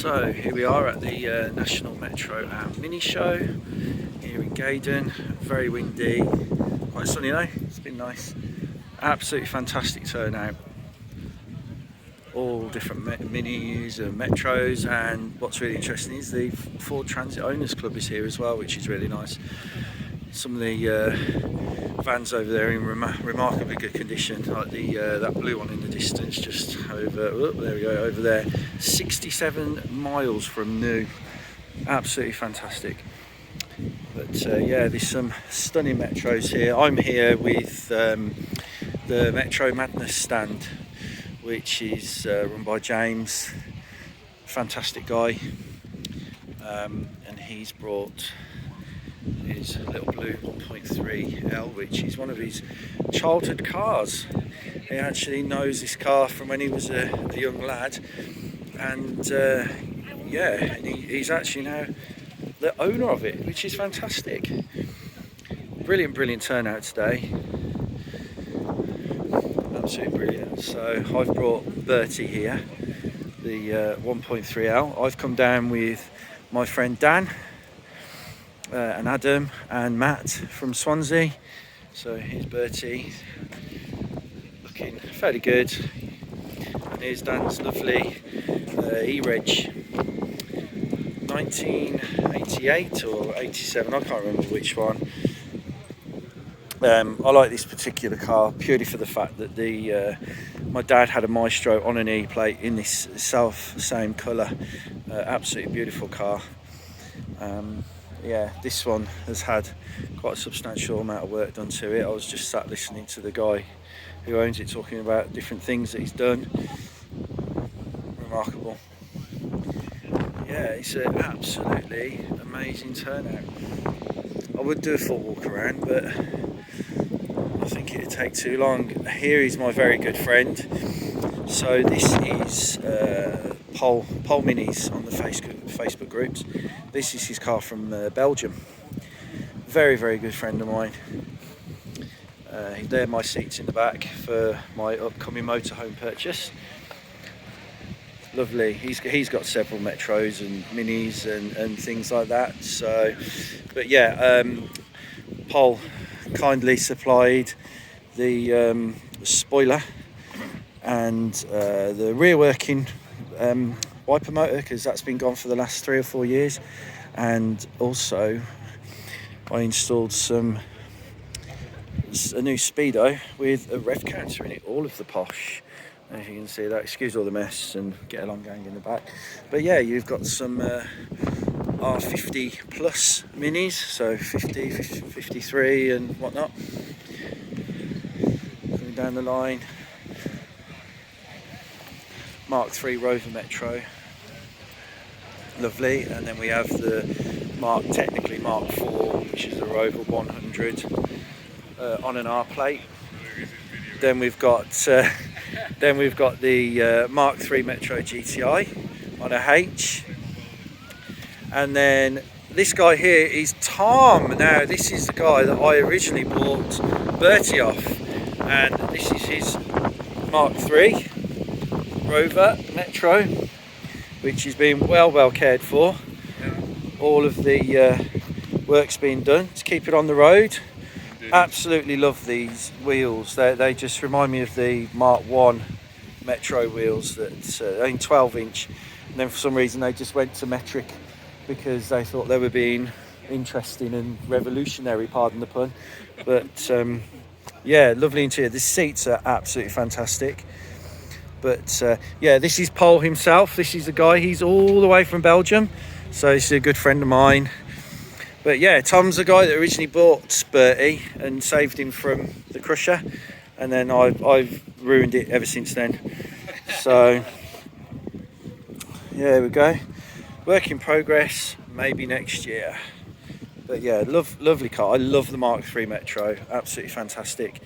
So here we are at the National Metro and Mini Show here in Gaydon. Very windy, quite sunny though, it's been nice. Absolutely fantastic turnout. All different minis and metros, and what's really interesting is the Ford Transit Owners Club is here as well, which is really nice. Some of the vans over there in remarkably good condition, like the that blue one in the distance just over, oh, there we go, over there, 67 miles from new. Absolutely fantastic. But yeah, there's some stunning metros here. I'm here with the Metro Madness stand, which is run by James, fantastic guy, and he's brought his little blue 1.3L, which is one of his childhood cars. He actually knows this car from when he was a young lad, and yeah, and he's actually now the owner of it, which is fantastic. Brilliant turnout today, absolutely brilliant. So I've brought Bertie here, the 1.3L. I've come down with my friend Dan, and Adam and Matt from Swansea. So here's Bertie, looking fairly good, and here's Dan's lovely E-Reg 1988 or 87, I can't remember which one. I like this particular car purely for the fact that my dad had a Maestro on an E-plate in this same colour. Absolutely beautiful car. Yeah, this one has had quite a substantial amount of work done to it. I was just sat listening to the guy who owns it talking about different things that he's done. Remarkable. Yeah, it's an absolutely amazing turnout. I would do a full walk around, but I think it'd take too long. Here is my very good friend. So this is Pole Minis on the Facebook groups. This is his car from Belgium. Very good friend of mine. They're my seats in the back for my upcoming motorhome purchase. Lovely. He's got several metros and minis and things like that. So, but yeah, Pole kindly supplied the spoiler and the rear working wiper motor, because that's been gone for the last 3 or 4 years, and also I installed a new speedo with a rev counter in it, all of the posh, as you can see that. Excuse all the mess and get along gang in the back. But yeah, you've got some R50 plus minis, so 50, 53 and whatnot coming down the line. Mark III Rover Metro, lovely. And then we have the technically Mark IV, which is the Rover 100 on an R plate. Then we've got the Mark III Metro GTI on a H. And then this guy here is Tom. Now this is the guy that I originally bought Bertie off, and this is his Mark III Rover Metro, which has been well cared for. All of the work's been done to keep it on the road. Absolutely love these wheels. They just remind me of the Mark I Metro wheels, that only 12-inch, and then for some reason they just went to metric because they thought they were being interesting and revolutionary, pardon the pun. But yeah, lovely interior. The seats are absolutely fantastic. But yeah, this is Pole himself. This is the guy, he's all the way from Belgium, so he's a good friend of mine. But yeah, Tom's the guy that originally bought Bertie and saved him from the crusher, and then I've ruined it ever since then. So yeah, there we go. Work in progress, maybe next year. But yeah, lovely car. I love the Mark III Metro, absolutely fantastic.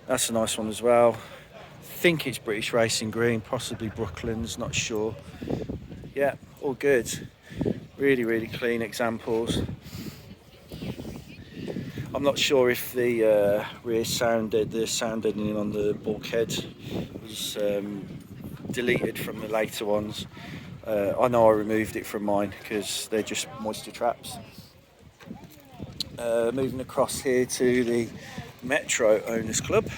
That's a nice one as well. I think it's British Racing Green, possibly Brooklands, not sure. Yeah, all good. Really clean examples. I'm not sure if the rear sound deadening on the bulkhead was deleted from the later ones. I know I removed it from mine because they're just moisture traps. Moving across here to the Metro Owners Club.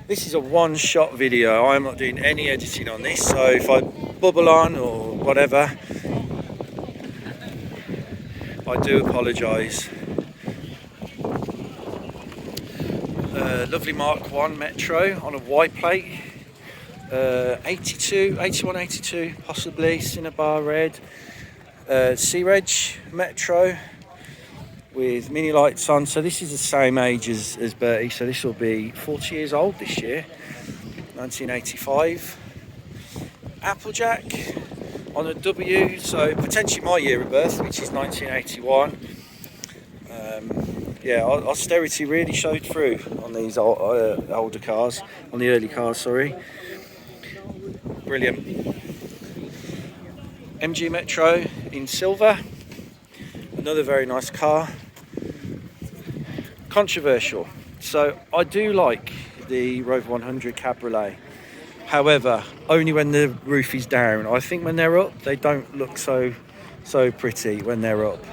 This is a one-shot video. I'm not doing any editing on this, so if I bubble on or whatever, I do apologise. Lovely Mark 1 Metro on a white plate. 82, 81, 82 possibly, Cinnabar red. C-Reg Metro with mini lights on. So this is the same age as Bertie, so this will be 40 years old this year. 1985. Applejack on a W, so potentially my year of birth, which is 1981. Yeah, austerity really showed through on these older cars, on the early cars, sorry. Brilliant. MG Metro in silver, another very nice car. Controversial. So I do like the Rover 100 Cabriolet. However, only when the roof is down. I think when they're up, they don't look so pretty when they're up.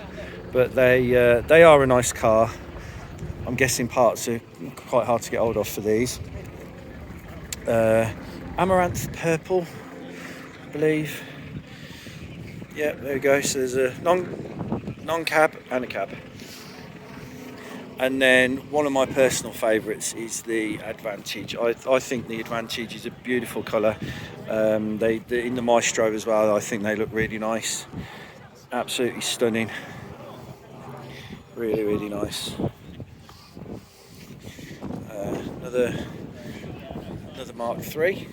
But they are a nice car. I'm guessing parts are quite hard to get hold of for these. Amaranth purple, I believe. Yeah, there we go. So there's a non-cab and a cab. And then one of my personal favourites is the Advantage. I think the Advantage is a beautiful colour. In the Maestro as well, I think they look really nice. Absolutely stunning. Really, really nice. Another Mark III,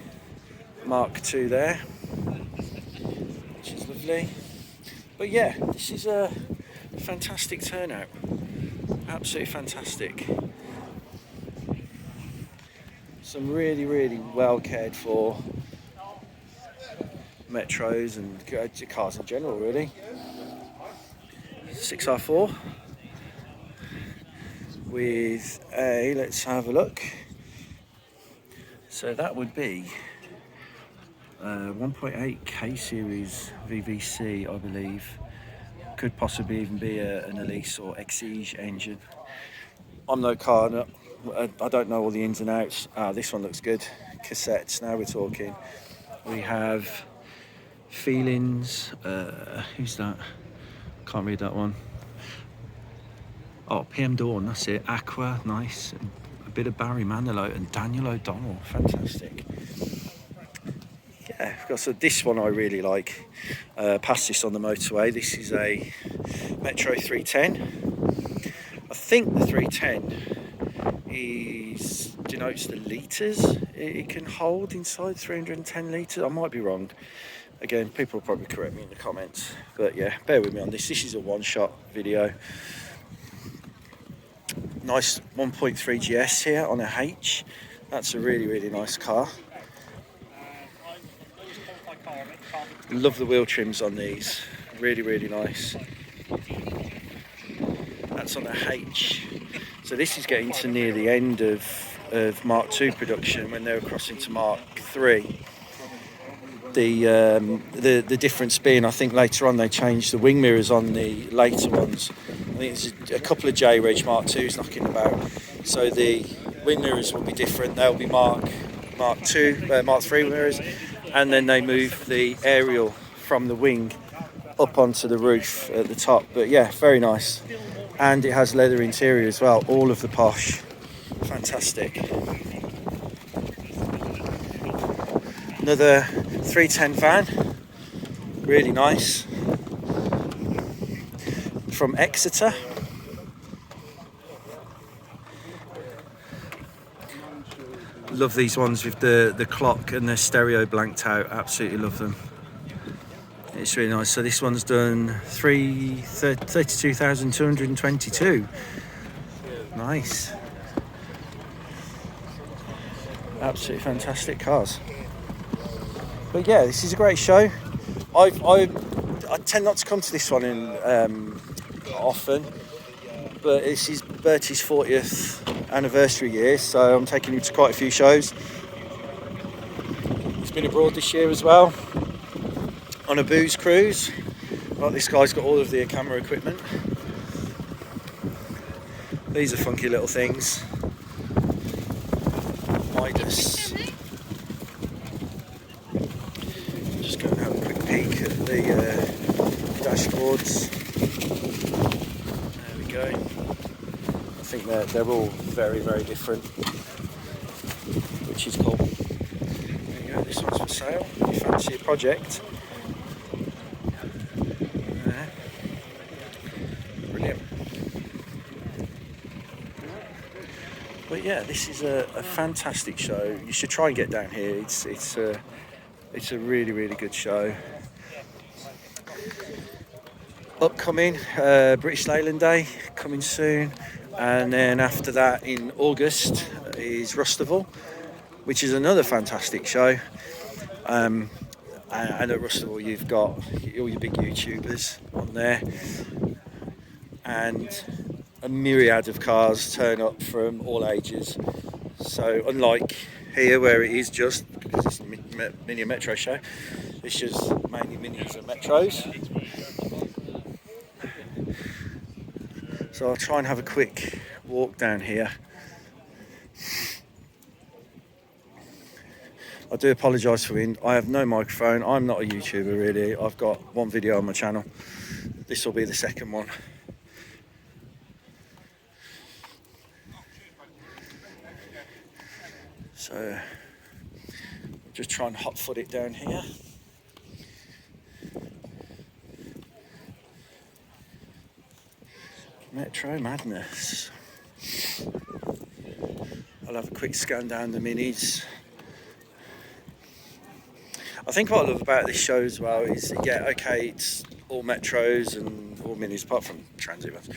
Mark II there, which is lovely. But yeah, this is a fantastic turnout. Absolutely fantastic. Some really, really well cared for Metros and cars in general, really. 6R4 with a, let's have a look. So that would be 1.8 K series VVC, I believe. Could possibly even be an Elise or Exige engine. I'm no car nut. I don't know all the ins and outs. This one looks good. Cassettes, now we're talking. We have Feelings. Who's that? Can't read that one. Oh, PM Dawn, that's it. Aqua, nice. A bit of Barry Manilow and Daniel O'Donnell, fantastic. Yeah, so this one I really like. Past this on the motorway. This is a Metro 310. I think the 310 denotes the litres it can hold inside, 310 litres. I might be wrong. Again, people will probably correct me in the comments. But yeah, bear with me on this. This is a one-shot video. Nice 1.3 GS here on a H. That's a really, really nice car. Love the wheel trims on these. Really, really nice. That's on a H. So this is getting to near the end of Mark II production when they're crossing to Mark III. The difference being, I think later on they changed the wing mirrors on the later ones. I think there's a couple of J-Reg Mark IIs knocking about. So the wing mirrors will be different. They'll be Mark III mirrors. And then they move the aerial from the wing up onto the roof at the top. But yeah, very nice. And it has leather interior as well. All of the posh. Fantastic. Another 310 van. Really nice. From Exeter. Love these ones with the clock and the stereo blanked out. Absolutely love them. It's really nice. So this one's done 32,222. Nice. Absolutely fantastic cars. But yeah, this is a great show. I tend not to come to this one often, but this is Bertie's 40th anniversary year, so I'm taking him to quite a few shows. He's been abroad this year as well. on a booze cruise. Like this guy's got all of the camera equipment. These are funky little things. Midas. Just go and have a quick peek at the dashboards. There we go. I think they're all very, very different, which is cool. There you go, this one's for sale. If you fancy a project. Brilliant. But yeah, this is a fantastic show. You should try and get down here. It's a really, really good show. Upcoming British Leyland Day coming soon, and then after that in August is Rustival, which is another fantastic show. And at Rustival you've got all your big YouTubers on there, and a myriad of cars turn up from all ages. So unlike here where it is just because it's a mini metro show, it's just mainly minis and metros. So I'll try and have a quick walk down here. I do apologise for being, I have no microphone, I'm not a YouTuber really, I've got one video on my channel. This will be the second one. So just try and hot foot it down here. Metro madness. I'll have a quick scan down the minis. I think what I love about this show as well is, yeah, okay, it's all metros and all minis apart from transit vans,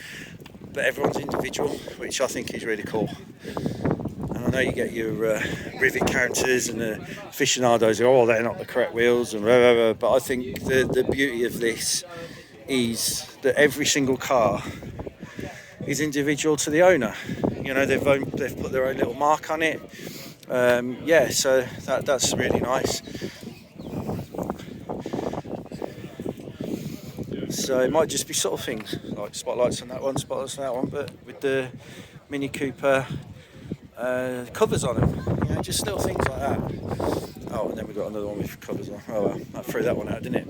but everyone's individual, which I think is really cool. And I know you get your rivet counters and the aficionados who, oh, they're not the correct wheels and blah, blah, blah. But I think the beauty of this is that every single car is individual to the owner. You know, they've put their own little mark on it. Yeah, so that's really nice. So it might just be sort of things like spotlights on that one, spotlights on that one, but with the Mini Cooper covers on them, you know, just little things like that. Oh, and then we've got another one with covers on. Oh well, I threw that one out, didn't it?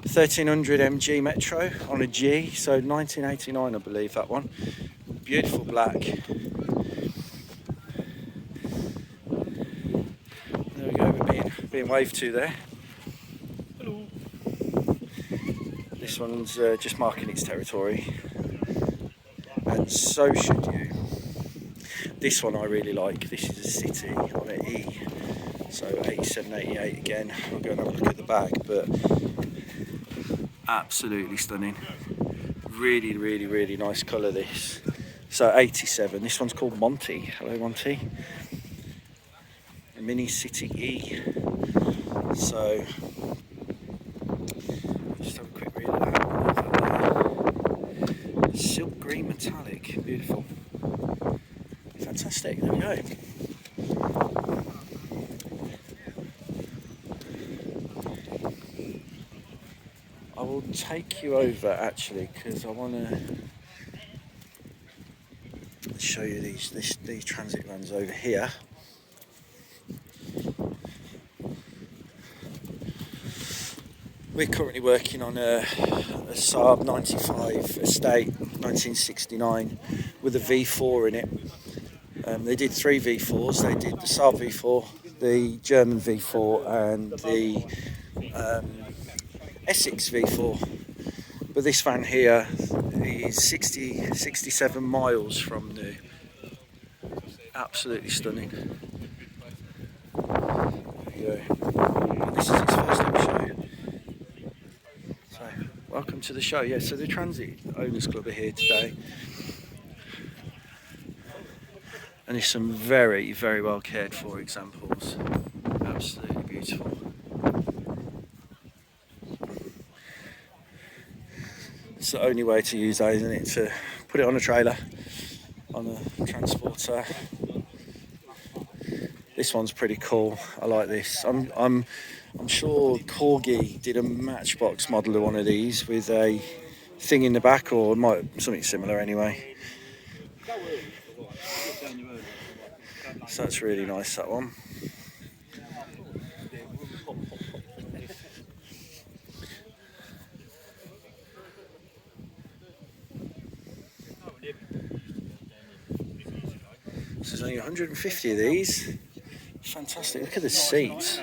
1300 MG Metro on a G, so 1989 I believe that one. Beautiful black. There we go, we're being waved to there. Hello. This one's just marking its territory, and so should you. This one I really like. This is a City on an E, so 87, 88 again. We'll go and have a look at the back, but absolutely stunning. Really, really, really nice colour this. So 87. This one's called Monty. Hello, Monty. A Mini City E. So just have a quick read of that. Silk green metallic. Beautiful. Fantastic. There we go. I will take you over actually, because I want to show you these transit vans over here. We're currently working on a Saab 95 Estate 1969 with a V4 in it. They did 3 V4s. They did the Saab V4, the German V4 and the Essex V4. But this van here is 67 miles from new. Absolutely stunning. There you go. This is its first ever show. So, welcome to the show. Yeah, so the Transit Owners Club are here today. And there's some very, very well cared for examples. Absolutely beautiful. It's the only way to use that, isn't it? To put it on a trailer, on a transporter. This one's pretty cool. I like this. I'm I'm sure Corgi did a Matchbox model of one of these with a thing in the back, or something similar anyway. So that's really nice, that one. So there's only 150 of these. Fantastic. Look at the seats.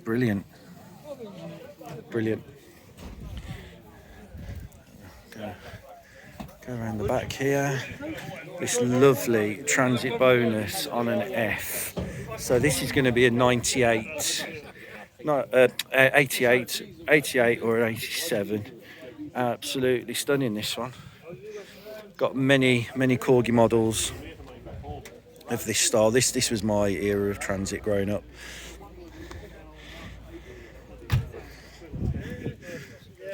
Brilliant. Brilliant. Go around the back here. This lovely transit bonus on an F. So this is going to be a 98, no, 88 or an 87. Absolutely stunning, this one. Got many Corgi models of this style. This was my era of transit growing up.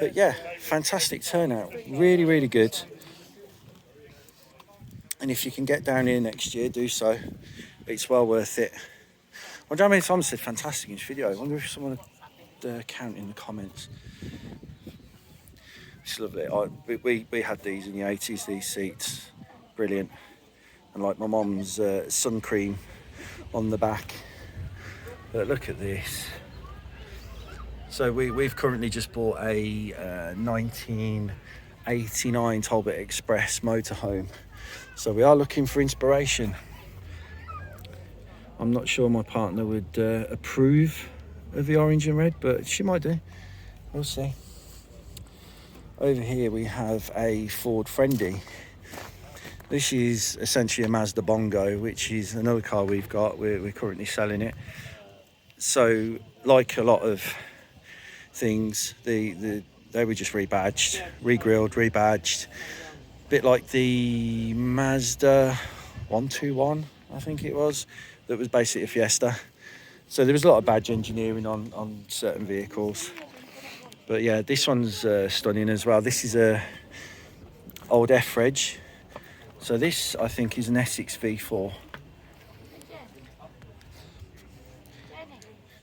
But yeah, fantastic turnout. Really good. And if you can get down here next year, do so. It's well worth it. I wonder how many times I said fantastic in this video. I wonder if someone would count in the comments. It's lovely. We had these in the 80s, these seats. Brilliant. And like my mum's sun cream on the back. But look at this. So we've currently just bought a 1989 Talbot Express motorhome. So we are looking for inspiration. I'm not sure my partner would approve of the orange and red, but she might do. We'll see. Over here we have a Ford Friendly. This is essentially a Mazda Bongo, which is another car we've got. We're currently selling it. So like a lot of things, they were just rebadged, regrilled, rebadged. Bit like the Mazda 121, I think it was, that was basically a Fiesta. So there was a lot of badge engineering on certain vehicles. But yeah, this one's stunning as well. This is a old F-Reg. So this, I think, is an Essex V4.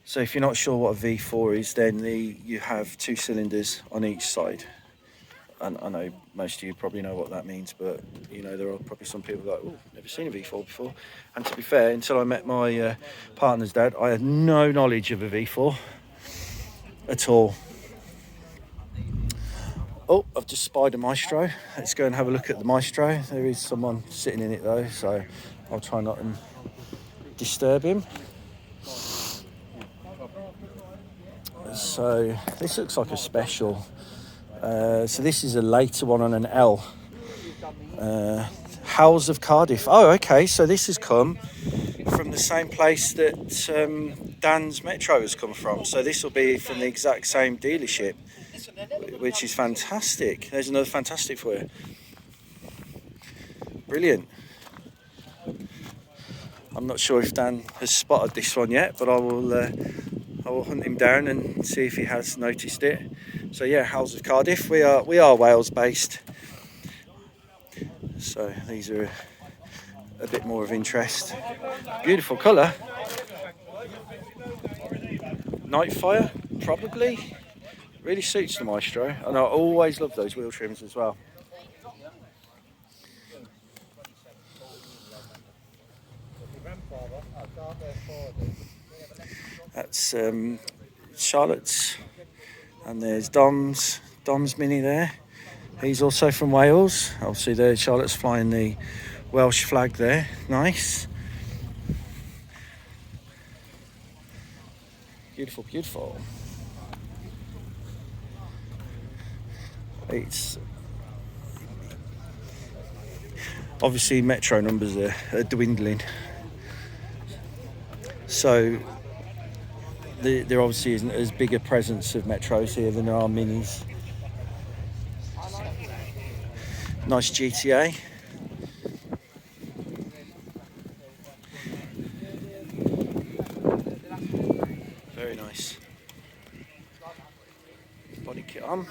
So if you're not sure what a V4 is, then you have 2 cylinders on each side. And I know most of you probably know what that means, but you know, there are probably some people like, oh, never seen a V4 before. And to be fair, until I met my partner's dad, I had no knowledge of a V4 at all. Oh, I've just spied a Maestro. Let's go and have a look at the Maestro. There is someone sitting in it though, so I'll try not to disturb him. So this looks like a special. So this is a later one on an L. Howes of Cardiff. Oh, okay. So this has come from the same place that Dan's Metro has come from. So this will be from the exact same dealership, which is fantastic. There's another fantastic for you. Brilliant. I'm not sure if Dan has spotted this one yet, but I will hunt him down and see if he has noticed it. So yeah, Howes of Cardiff. We are Wales based. So these are a bit more of interest. Beautiful colour. Nightfire, probably. Really suits the Maestro. And I always love those wheel trims as well. That's Charlotte's, and there's Dom's Mini there. He's also from Wales. Obviously there Charlotte's flying the Welsh flag there. Nice. Beautiful, beautiful. It's obviously Metro numbers are dwindling. So there obviously isn't as big a presence of Metros here than there are Minis. Nice GTA. Very nice. Body kit on.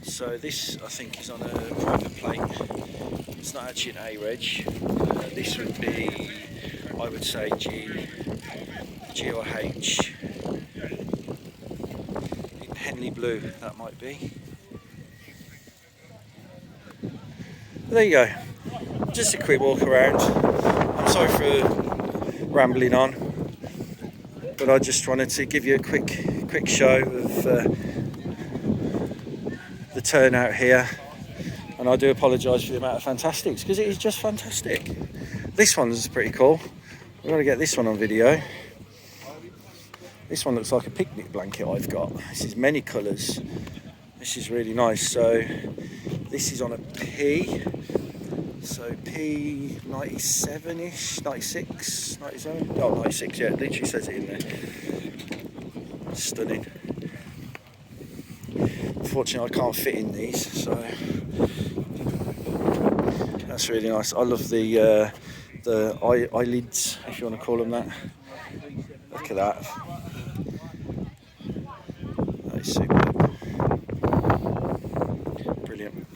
So this, I think, is on a private plate. It's not actually an A-Reg. This would be, I would say, G or H. In Henley Blue, that might be. There you go. Just a quick walk around. I'm sorry for rambling on, but I just wanted to give you a quick show of the turnout here. And I do apologise for the amount of fantastics, because it is just fantastic. This one's pretty cool. We've got to get this one on video. This one looks like a picnic blanket I've got. This is many colours. This is really nice. So this is on a P. So P 97-ish, 96, 97. Oh, 96, yeah, it literally says it in there. Stunning. Unfortunately, I can't fit in these, so that's really nice. I love the eyelids, if you want to call them that. Look at that. That is superb. Brilliant.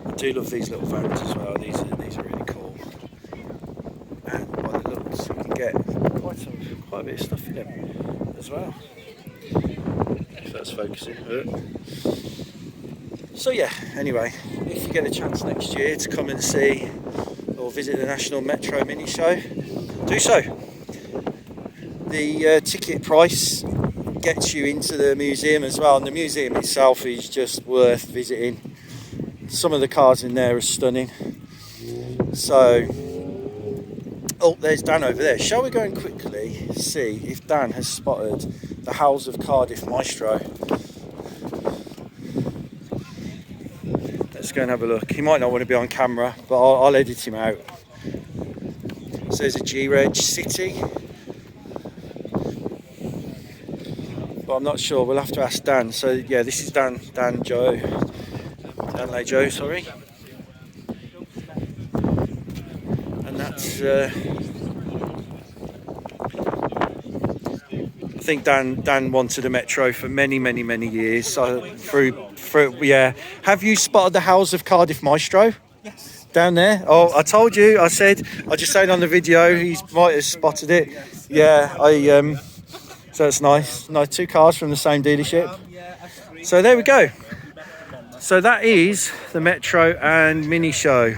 I do love these little vans as well. These are really cool. And by the looks, you can get quite a bit of stuff in them as well. If that's focusing. So yeah, anyway, if you get a chance next year to come and see or visit the National Metro Mini Show, do so. The ticket price gets you into the museum as well, and the museum itself is just worth visiting. Some of the cars in there are stunning. So, oh, there's Dan over there. Shall we go and quickly see if Dan has spotted the Howls of Cardiff Maestro? Let's go and have a look. He might not want to be on camera, but I'll edit him out. So there's a G-Reg City. But I'm not sure. We'll have to ask Dan. So yeah, this is Dan Lay Joe, sorry. And that's I think Dan wanted a Metro for many years. So through yeah. Have you spotted the Howls of Cardiff Maestro? Yes. Down there? Oh, I told you. I just said on the video. He might have spotted it. Yeah, so it's nice. Nice, two cars from the same dealership. So there we go. So that is the Metro and Mini Show.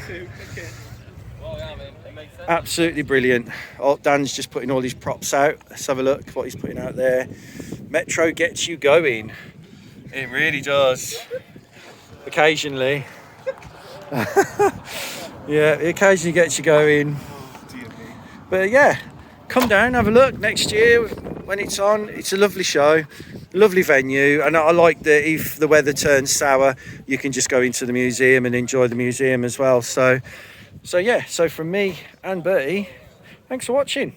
Absolutely brilliant. Oh, Dan's just putting all these props out. Let's have a look what he's putting out there. Metro gets you going. It really does. Occasionally. Yeah, it occasionally gets you going. But yeah, come down, have a look next year when it's on. It's a lovely show, lovely venue, and I like that if the weather turns sour, you can just go into the museum and enjoy the museum as well. So yeah, so from me and Bertie, thanks for watching.